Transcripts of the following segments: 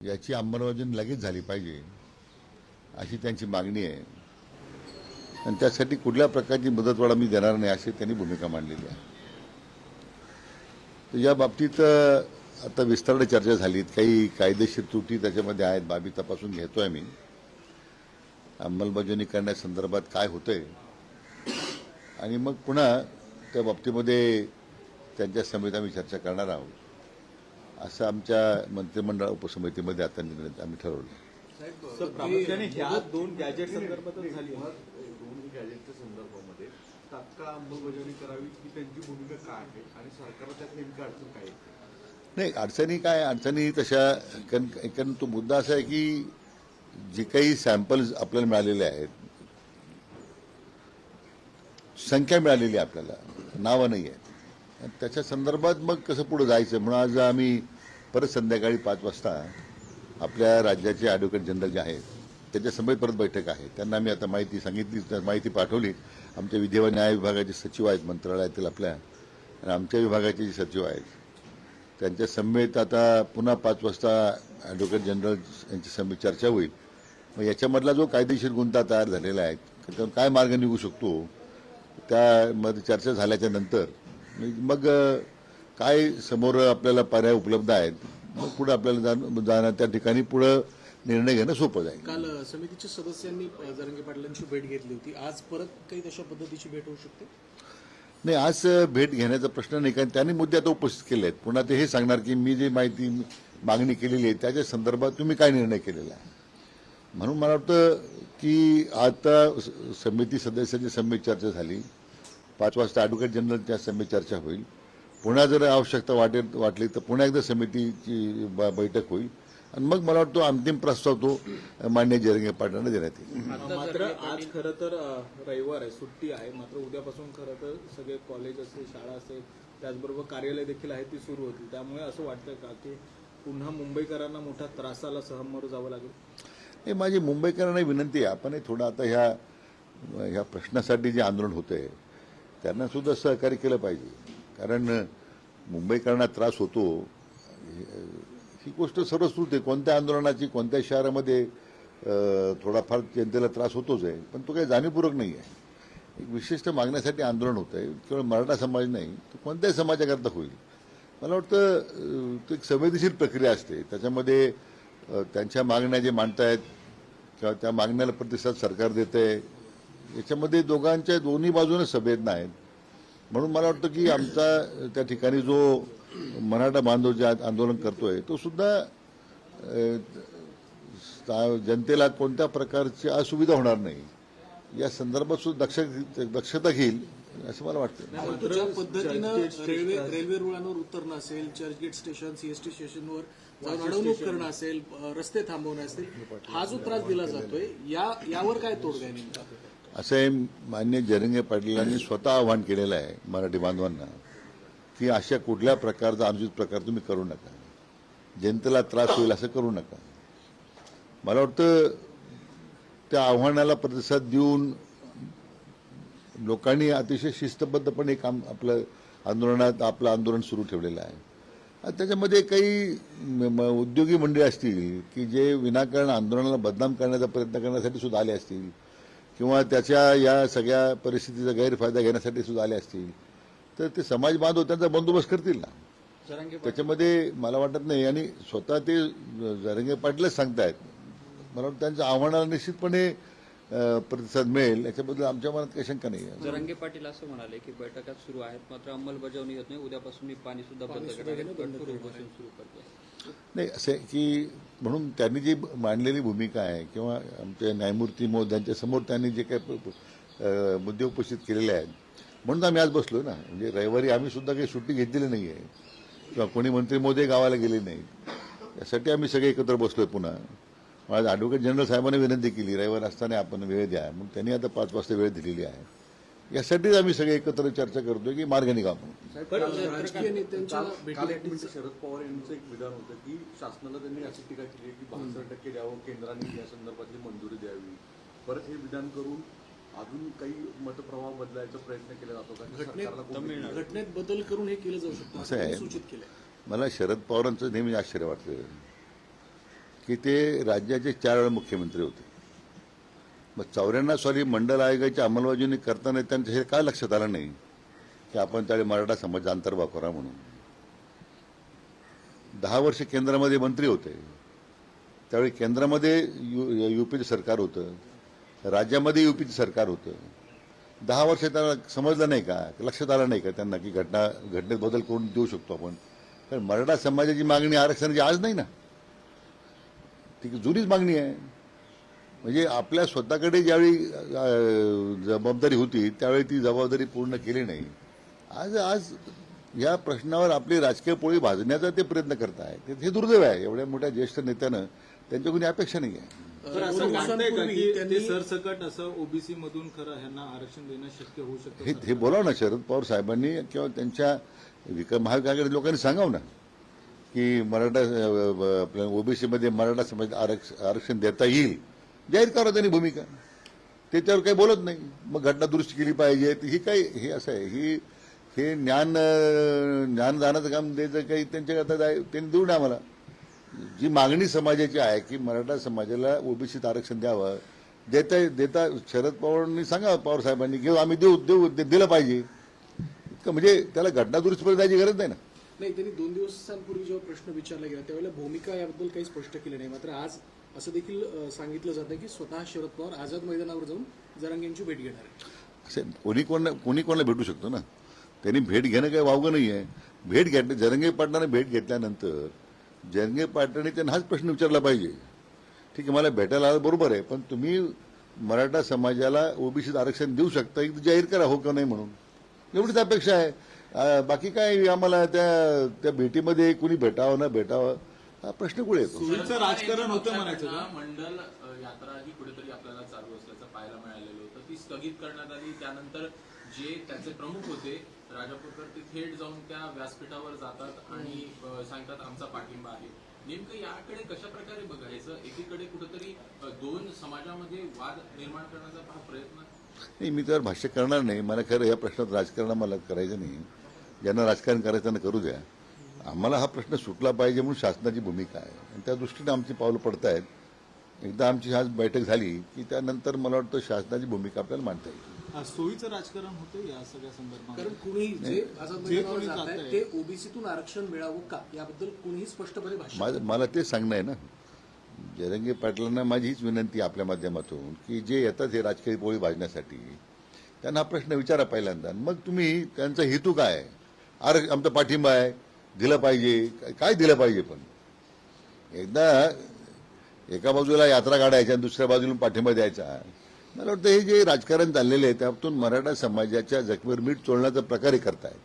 याची अंमलबजावणी लगेच झाली पाहिजे अशी त्यांची मागणी आहे आणि त्यासाठी कुठल्या प्रकारची मुदतवाढ मी देणार नाही अशी त्यांनी भूमिका मांडलेली आहे. तर या बाबतीत आता विस्ताराने चर्चा झाली. काही कायदेशीर त्रुटी त्याच्यामध्ये आहेत, बाबी तपासून घेतोय मी. अंमलबजावणी करण्यासंदर्भात काय होतंय आणि मग पुन्हा त्या बाबतीमध्ये त्यांच्या समितीत आम्ही चर्चा करणार आहोत असं आमच्या मंत्रिमंडळ उपसमितीमध्ये आता निर्णय आम्ही ठरवलं. प्रामुख्याने ह्या दोन गॅजेट संदर्भातच झाली. दोन गॅजेटच्या संदर्भामध्ये तात्काळ अंमलबजावणी करावी ही त्यांची भूमिका काय आहे आणि सरकारला त्यात नेमकी अडचण काय आहे? नाही, अडचणी तशा कारण तो मुद्दा असा आहे की जे काही सॅम्पल्स आपल्याला मिळालेले आहेत, संख्या मिळालेली आहे, आपल्याला नावं नाही आहेत, त्याच्या संदर्भात मग कसं पुढे जायचं म्हणून आज आम्ही परत संध्याकाळी 5 वाजता आपल्या राज्याचे ॲडव्होकेट जनरल जे आहेत त्याच्या समेत परत बैठक आहे. त्यांना आम्ही आता माहिती सांगितली, माहिती पाठवली. आमच्या विधी व न्याय विभागाचे सचिव आहेत मंत्रालयातील आपल्या आणि आमच्या विभागाचे जे सचिव आहेत त्यांच्या समेत आता पुन्हा 5 वाजता ॲडव्होकेट जनरल यांची समेत चर्चा होईल. मग याच्यामधला जो कायदेशीर गुंता तयार झालेला आहे त्यावर काय मार्ग निघू शकतो त्यामध्ये चर्चा झाल्याच्या नंतर मग काय समोर आपल्याला पर्याय उपलब्ध आहेत, मग पुढे आपल्याला जाणं त्या ठिकाणी पुढे निर्णय घेणं सोपं जाईल. काल समितीच्या सदस्यांनी जरांगे पाटलांची भेट घेतली होती. आज परत काही तशा पद्धतीची भेट होऊ शकते? नाही, आज भेट घेण्याचा प्रश्न नाही, कारण त्यांनी मुद्दे आता उपस्थित केले आहेत. पुन्हा ते हे सांगणार की मी जी माहिती मागणी केलेली आहे त्याच्या संदर्भात तुम्ही काय निर्णय केलेला आहे. म्हणून मला वाटतं की आता समिती सदस्यांची समित चर्चा झाली. 5 वाजता ॲडव्होकेट जनरलच्या समित चर्चा होईल. पुन्हा जर आवश्यकता वाटली तर पुन्हा एकदा समितीची बैठक होईल आणि मग मला वाटतं अंतिम प्रस्ताव तो माननीय जरांगे पाटलांना देण्यात येईल. मात्र आज खरं तर रविवार आहे, सुट्टी आहे. मात्र उद्यापासून खरं तर सगळे कॉलेज असेल, शाळा असेल, त्याचबरोबर कार्यालय देखील आहे ती सुरू होतील. त्यामुळे असं वाटतं का की पुन्हा मुंबईकरांना मोठ्या त्रासाला सामोरं जावं लागेल? हे माझी मुंबईकरांना विनंती आहे, आपण थोडं आता ह्या प्रश्नासाठी जे आंदोलन होतंय त्यांना सुद्धा सहकार्य केलं पाहिजे. कारण मुंबईकरांना त्रास होतो ही गोष्ट सर्वश्रुत आहे. कोणत्या आंदोलनाची कोणत्या शहरामध्ये थोडाफार जनतेला त्रास होतोच आहे, पण तो काही जाणीवपूर्वक नाही आहे. एक विशिष्ट मागण्यासाठी आंदोलन होत आहे. केवळ मराठा समाज नाही तर कोणत्याही समाजाकरता होईल. मला वाटतं तो एक संवेदनशील प्रक्रिया असते. त्याच्यामध्ये त्यांच्या मागण्या जे मांडतायत किंवा त्या मागण्याला प्रतिसाद सरकार देत आहे, याच्यामध्ये दोन्ही बाजूने संवेदना आहेत. म्हणून मला वाटतं की आमचा त्या ठिकाणी जो मराठा बांधव जे आंदोलन करतोय तो सुद्धा जनतेला कोणत्या प्रकारची असुविधा होणार नाही या संदर्भात सुद्धा दक्षता घेईल असं मला वाटतं. ज्या पद्धतीनं रेल्वे रुळांवर उतरणं असेल, चर्चगेट स्टेशन, सीएसटी स्टेशनवर जाऊन अडवणूक करणं असेल, रस्ते थांबवणे असेल, हा जो त्रास दिला जातोय यावर काय तोडगा आहे नेमका? असे माननीय जरांगे पाटलांनी स्वतः आवाहन केलेलं आहे मराठी बांधवांना की अशा कुठल्या प्रकारचा अनुचित प्रकार तुम्ही करू नका, जनतेला त्रास होईल असं करू नका. मला वाटतं त्या आव्हानाला प्रतिसाद देऊन लोकांनी अतिशय शिस्तबद्धपणे आपलं आंदोलन सुरू ठेवलेलं आहे. त्याच्यामध्ये काही उद्योगी मंडळी असतील की जे विनाकारण आंदोलनाला बदनाम करण्याचा प्रयत्न करण्यासाठी सुद्धा आले असतील किंवा त्याच्या या सगळ्या परिस्थितीचा गैरफायदा घेण्यासाठी सुद्धा आले असतील तर ते समाज बांधव त्यांचा बंदोबस्त करतील ना. त्याच्यामध्ये मला वाटत नाही. आणि स्वतः ते जरांगे पाटीलच सांगतायत. मला वाटतं त्यांच्या आव्हानाला निश्चितपणे प्रतिसाद मिळेल याच्याबद्दल आमच्या मनात काही शंका नाही आहे. जरांगे पाटील असं म्हणाले की बैठका सुरू आहेत मात्र अंमलबजावणी होत नाही. उद्यापासून मी पाणी सुद्धा बंद सुरू करतो. नाही, असं की म्हणून त्यांनी जी मांडलेली भूमिका आहे किंवा आमच्या न्यायमूर्ती महोदयांच्या समोर त्यांनी जे काही मुद्दे उपस्थित केलेले आहेत म्हणून आम्ही आज बसलो ना. म्हणजे रविवारी आम्ही सुद्धा काही सुट्टी घेतलेली नाही आहे किंवा कोणी मंत्री महोदय गावाला गेले नाहीत. यासाठी आम्ही सगळे एकत्र बसलोय. पुन्हा आज ॲडव्होकेट जनरल साहेबांनी विनंती केली रविवार असताना आपण वेळ द्या, मग त्यांनी आता 5 वाजता वेळ दिलेली आहे. यासाठीच आम्ही सगळे एकत्र चर्चा करतोय की मार्ग निघावा. राजकीय नेत्यांच्या शरद पवार यांचं एक विधान होतं की शासनाला त्यांनी अशी टीका केली की 62% द्यावं, केंद्राने या संदर्भातली मंजुरी द्यावी. परत हे विधान करून अजून काही मतप्रवाह बदलायचा प्रयत्न केला जातो का? घटनेत बदल करून हे केलं जाऊ शकतं असं आहे. सूचित केलंय. मला शरद पवारांचं नेहमी आश्चर्य वाटतं की ते राज्याचे 4 वेळा मुख्यमंत्री होते. मग 94 साली मंडल आयोगाची अंमलबजावणी करताना त्यांचं हे काय लक्षात आलं नाही की आपण त्यावेळी मराठा समाजाचा अंतर्भाव करा म्हणून. 10 वर्ष केंद्रामध्ये मंत्री होते, त्यावेळी केंद्रामध्ये युपीचं सरकार होतं, राज्यामध्ये युपीचं सरकार होतं. 10 वर्ष त्यांना समजलं नाही का, लक्षात आलं नाही का त्यांना की घटनेत बदल करून देऊ शकतो आपण. कारण मराठा समाजाची मागणी आरक्षणाची आज नाही ना, ती जुनीच मागणी आहे. म्हणजे आपल्या स्वतःकडे ज्यावेळी जबाबदारी होती त्यावेळी ती जबाबदारी पूर्ण केली नाही. आज या प्रश्नावर आपली राजकीय पोळी भाजण्याचा ते प्रयत्न करत आहेत. हे दुर्दैव आहे. एवढ्या मोठ्या ज्येष्ठ नेत्यानं त्यांच्याकडून अपेक्षा नाही आहे. तर असं दोन वाटतंय का की दिवसांपूर्वी ते सरसकट असं ओबीसी मधून खरं ह्यांना आरक्षण देणं शक्य होऊ शकतं? हे बोलावं ना शरद पवार साहेबांनी किंवा त्यांच्या महाविकास लोकांनी सांगावं ना की मराठा आपल्या ओबीसीमध्ये मराठा समाज आरक्षण देता येईल. जाहीर करा त्यांनी भूमिका. त्याच्यावर काही बोलत नाही. मग घटना दुरुस्ती केली पाहिजे. ही काही हे असं आहे, हे ज्ञानदानाचं काम द्यायचं काही त्यांच्याकरता त्यांनी देऊ नये. आम्हाला जी मागणी समाजाची आहे की मराठा समाजाला ओबीसीत आरक्षण द्यावं, देता शरद पवारांनी सांगा, पवार साहेबांनी घेऊ, आम्ही दिलं पाहिजे. म्हणजे त्याला घटना दुरुस्तीपर्यंत जायची गरज नाही ना. नाही, त्यांनी 2 दिवसांपूर्वी जेव्हा प्रश्न विचारला गेला त्यावेळेला भूमिका याबद्दल काही स्पष्ट केली नाही. मात्र आज असं देखील सांगितलं जातं की स्वतः शरद पवार आझाद मैदानावर जाऊन जरांगे यांची भेट घेणार आहे. असे कोणी कोणाला भेटू शकतो ना. त्यांनी भेट घेणं काही वावगं नाही आहे. भेट घेतली, जरंगे पाटलाने भेट घेतल्यानंतर जरंगे पाटलाने त्यांना हाच प्रश्न विचारला पाहिजे. ठीक आहे, मला भेटायला आलं बरोबर आहे, पण तुम्ही मराठा समाजाला ओबीसीत आरक्षण देऊ शकता, एक जाहीर करा हो का नाही म्हणून. एवढीच अपेक्षा आहे. बाकी काय आम्हाला त्या भेटीमध्ये कुणी भेटावं ना भेटावं हा प्रश्न कुठे येतो. सोयीचं राजकारण होतं म्हणायचं का? मंडल यात्रा ही कुठेतरी आपल्याला चालू असल्याचं पाहायला मिळालेलं होतं. ती स्थगित करण्यात आली. त्यानंतर जे त्याचे प्रमुख होते राजापूरकर ते थेट जाऊन त्या व्यासपीठावर जातात आणि सांगतात आमचा पाठिंबा आहे. नेमकं याकडे कशा प्रकारे बघायचं? एकीकडे कुठेतरी 2 समाजामध्ये वाद निर्माण करण्याचा हा प्रयत्न. नाही, मी त्यावर भाष्य करणार नाही. मला खरं या प्रश्नात राजकारण मला करायचं नाही. ज्यांना राजकारण करायचं त्यांना करू द्या. आम्हाला हा प्रश्न सुटला पाहिजे म्हणून शासनाची भूमिका आहे आणि त्या दृष्टीने आमची पावलं पडत आहेत. एकदा आमची आज बैठक झाली की त्यानंतर मला वाटतं शासनाची भूमिका आपल्याला मांडता येईल. सोयीचं राजकारण होतं या सगळ्या संदर्भात. कारण कुणी जे आझाद मैदानावर जात आहे ते ओबीसीतून आरक्षण मिळावं का याबद्दल कुणीही स्पष्टपणे भाष्य. मला ते सांगणं आहे ना. जरंगे पाटलांना माझी हीच विनंती आपल्या माध्यमातून की जे येतात हे राजकीय पोळी भाजण्यासाठी त्यांना हा प्रश्न विचारा पहिल्यांदा. मग तुम्ही त्यांचा हेतू काय आहे. आमचा पाठिंबा आहे, दिलं पाहिजे, काय दिलं पाहिजे. पण एकदा एका बाजूला यात्रा काढायच्या आणि दुसऱ्या बाजूला पाठिंबा द्यायचा. मला वाटतं हे जे राजकारण चाललेलं आहे त्यातून मराठा समाजाच्या जखमेवर मीठ चोळण्याचा प्रकारे करतायत.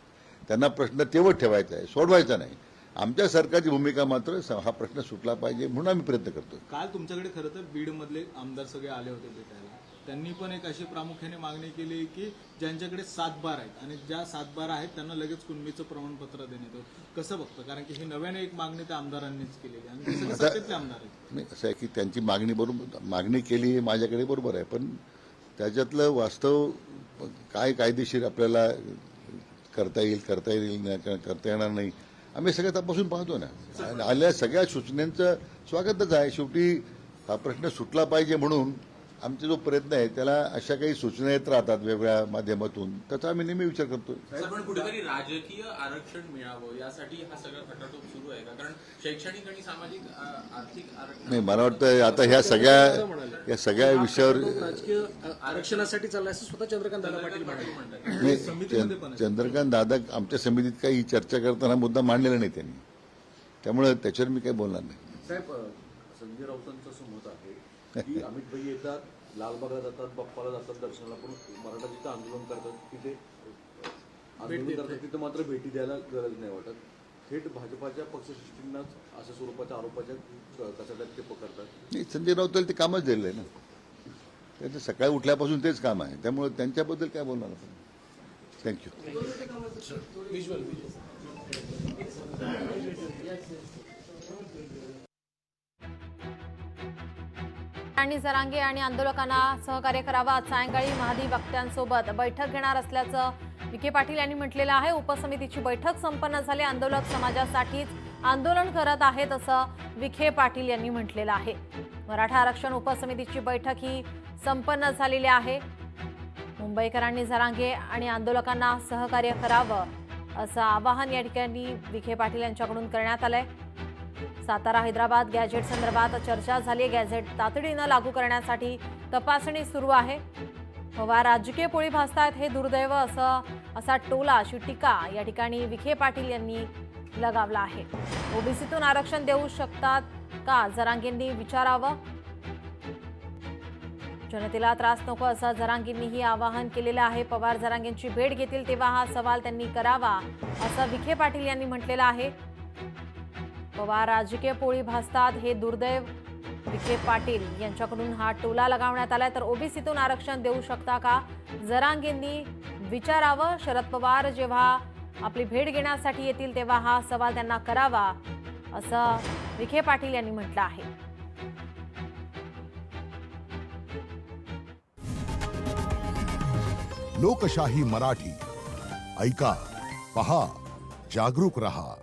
त्यांना प्रश्न तेवढ ठेवायचा आहे, सोडवायचा नाही. आमच्या सरकारची भूमिका मात्र हा प्रश्न सुटला पाहिजे म्हणून आम्ही प्रयत्न करतो. काल तुमच्याकडे खरं तर बीडमधले आमदार सगळे आले होते भेटायला. त्यांनी पण एक अशी प्रामुख्याने मागणी केली की ज्यांच्याकडे 7/12 आहेत आणि ज्या 7/12 आहेत त्यांना लगेच कुणबीचं प्रमाणपत्र देण्यात येतं. कसं बघतं? कारण की ही नव्याने एक मागणी त्या आमदारांनीच केलेली आणि ते सगळे सत्तेतले आमदार आहेत. नाही, असं आहे की त्यांची मागणी केली माझ्याकडे बरोबर आहे, पण त्याच्यातलं वास्तव काय कायदेशीर आपल्याला करता येणार नाही आम्ही सगळं तपासून पाहतो ना. आल्या सगळ्या सूचनांचं स्वागतच आहे. शेवटी हा प्रश्न सुटला पाहिजे म्हणून आमचा जो प्रयत्न आहे त्याला अशा काही सूचना येत राहतात वेगवेगळ्या माध्यमातून, त्याचा आम्ही नेहमी विचार करतो. पण कुठेतरी राजकीय आरक्षण मिळावं यासाठी हा सगळा खटाटोप सुरू आहे का? कारण शैक्षणिक आणि सामाजिक आर्थिक आरक्षण. नाही, मला वाटतं आता या सगळ्या विषयावर राजकीय आरक्षणासाठी चाललंय असं स्वतः चंद्रकांत दादा पाटील म्हणतात. नाही, चंद्रकांत दादा आमच्या समितीत काही चर्चा करताना मुद्दा मांडलेला नाही त्यांनी, त्यामुळे त्याच्यावर मी काही बोलणार नाही. साहेब, संजय राऊतांचं असं मत आहे की अमित भाई येतात, लालबागला जातात, बाप्पाला जातात दर्शनाला, पण मराठा जिथं आंदोलन करतात तिथे तिथं मात्र भेटी द्यायला गरज नाही वाटत. थेट भाजपाच्या पक्षश्रेष्ठींनाच अशा स्वरूपाच्या आरोपाच्या कचाट्यात ते पकडतात. नाही, संजय राऊताला ते कामच दिलेलं आहे ना. त्यांचं सकाळी उठल्यापासून तेच काम आहे, त्यामुळे त्यांच्याबद्दल काय बोलणार आपण. थँक्यू. आणि जरांगे आणि आंदोलकांना सहकार्य करावं. आज सायंकाळी महादी वक्त्यांसोबत बैठक घेणार असल्याचं विखे पाटील यांनी म्हटलेलं आहे. उपसमितीची बैठक संपन्न झाली. आंदोलक समाजासाठीच आंदोलन करत आहेत असं विखे पाटील यांनी म्हटलेलं आहे. मराठा आरक्षण उपसमितीची बैठक ही संपन्न झालेली आहे. मुंबईकरांनी जरांगे आणि आंदोलकांना सहकार्य करावं असं आवाहन या ठिकाणी विखे पाटील यांच्याकडून करण्यात आलंय. सातारा हैदराबाद गॅजेट संदर्भात चर्चा झाली. गॅजेट तातडीनं लागू करण्यासाठी तपासणी सुरू आहे. पवार राजकीय पोळी भासतायत हे दुर्दैव असा टोला अशी टीका या ठिकाणी विखे पाटील यांनी लगावला आहे. ओबीसीतून आरक्षण देऊ शकतात का, जरांगेंनी विचारावं. जनतेला त्रास नको असं जरांगेंनीही आवाहन केलेलं आहे. पवार जरांगेंची भेट घेतील तेव्हा हा सवाल त्यांनी करावा असं विखे पाटील यांनी म्हटलेलं आहे. पवार राजकीय पोळी भासतात हे दुर्दैव, विखे पाटील यांच्याकडून हा टोला लगावण्यात आलाय. तर ओबीसीतून आरक्षण देऊ शकता का, जरांगेंनी विचारावं. शरद पवार जेव्हा आपली भेट घेण्यासाठी येतील तेव्हा हा सवाल त्यांना करावा असं विखे पाटील यांनी म्हटलं आहे. लोकशाही मराठी ऐका, पहा, जागरूक रहा.